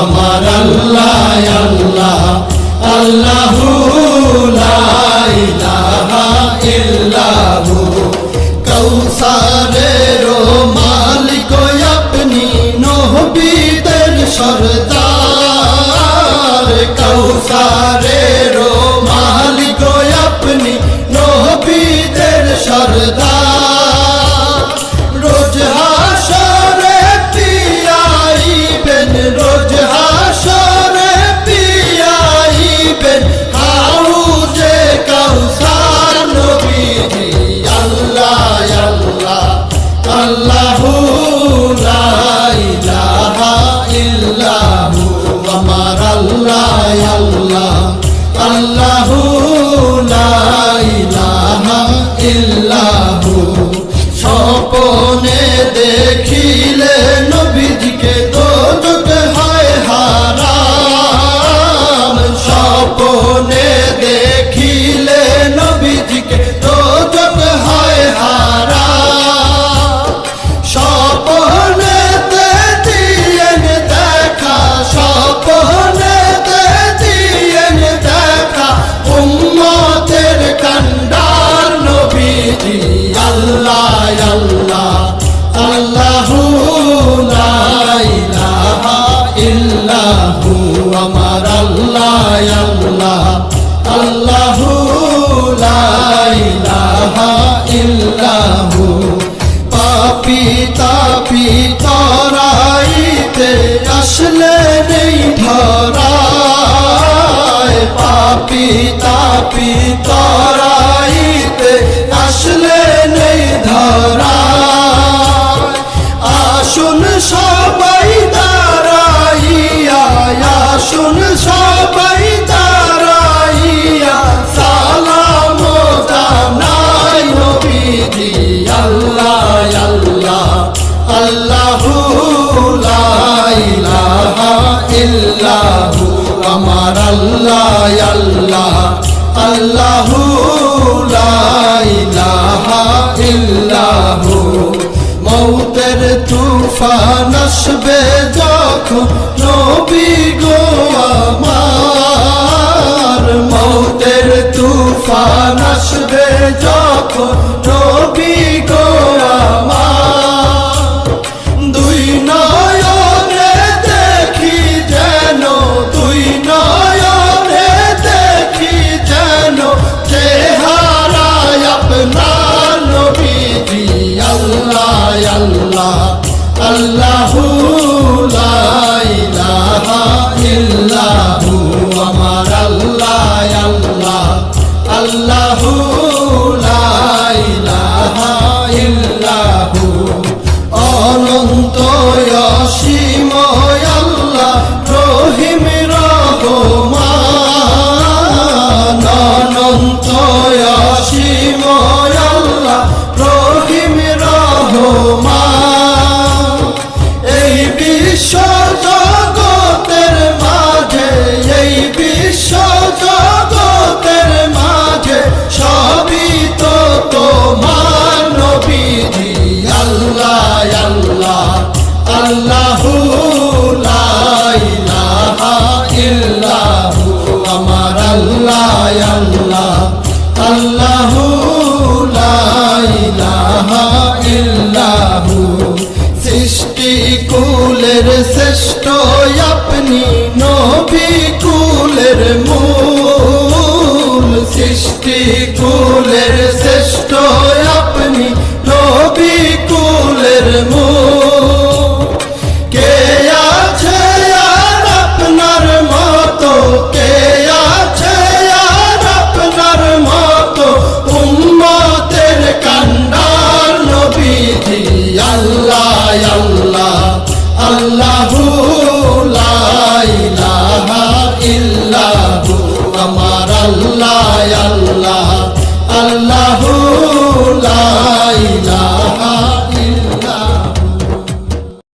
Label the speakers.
Speaker 1: আমার আল্লাহ আল্লাহ আল্লাহু লা ইলাহা ইল্লাহু কৌসারের মালিক আপনি নবীদের সরদার কৌসারের মালিক আপনি নবীদের সরদার রোজ হাসরে পিয়াইবেন রোজ হাসরে পিয়াইবেন হাউজে কাউসার নবীজি আল্লাহ আল্লাহ আল্লাহু লা ইলাহা ইল্লাহু আমার আল্লাহ আল্লাহ আল্লাহু লা ইলাহা ইল্লাহু স্বপ্নে দেখিলে নবীজিকে দোজখ হয় হারাম স্বপ্নে দেখিলে নবীজিকে দোজখ হয় হারাম স্বপ্নেতে দিয়েন দেখা স্বপ্নেতে দিয়েন দেখা উম্মতের কান্ডার নবীজি আল্লাহ আল্লাহ আল্লাহু লা ইলাহা ইল্লাহু আমার আল্লাহ আল্লাহ আল্লাহু লা ইলাহা ইল্লাহু পাপী তাপী তরাইতে আসলে নেই ধরায় পাপী তাপী তরাইতে আসলে নেই ধরায় আসুন সবাই দাঁড়াইয়া আসুন সবাই দাঁড়াইয়া সালাম জানাই নবীজি আল্লাহ আল্লাহ আল্লাহু লা ইলাহা ইল্লাহু আমার আল্লাহ আল্লাহ আল্লাহু লা ইলাহা ইল্লাহু মৌতের তুফান আসবে যখন নবী গো আমার মৌতের তুফান আসবে যখন নবী গো আমার দুই নয়নে দেখি যেন দুই নয়নে দেখি যেন চেহারায় আপনার নবীজি আল্লাহ আল্লাহ আল্লাহু লা ইলাহা ইল্লাহু আমার আল্লাহ আল্লাহ আল্লাহু লা ইলাহা ইল্লাহু অনন্ত অসীম আল্লাহ রহিম রহমান অনন্ত অসীম আল্লাহ রহিম রহমান এই বিশ্ব জগতের মাঝে এই বিশ্ব জগতের মাঝে সবই তো তোমার নবীজি আল্লাহ আল্লাহ আল্লাহু লা ইলাহা ইল্লাহু আমার আল্লাহ আল্লাহ আল্লাহু লা ইলাহা ইল্লাহু সৃষ্টি কুলের শ্রেষ্ঠ আপনি নবী কুলের মূল সৃষ্টি কুলের শ্রেষ্ঠ আপনি নবী কুলের মূল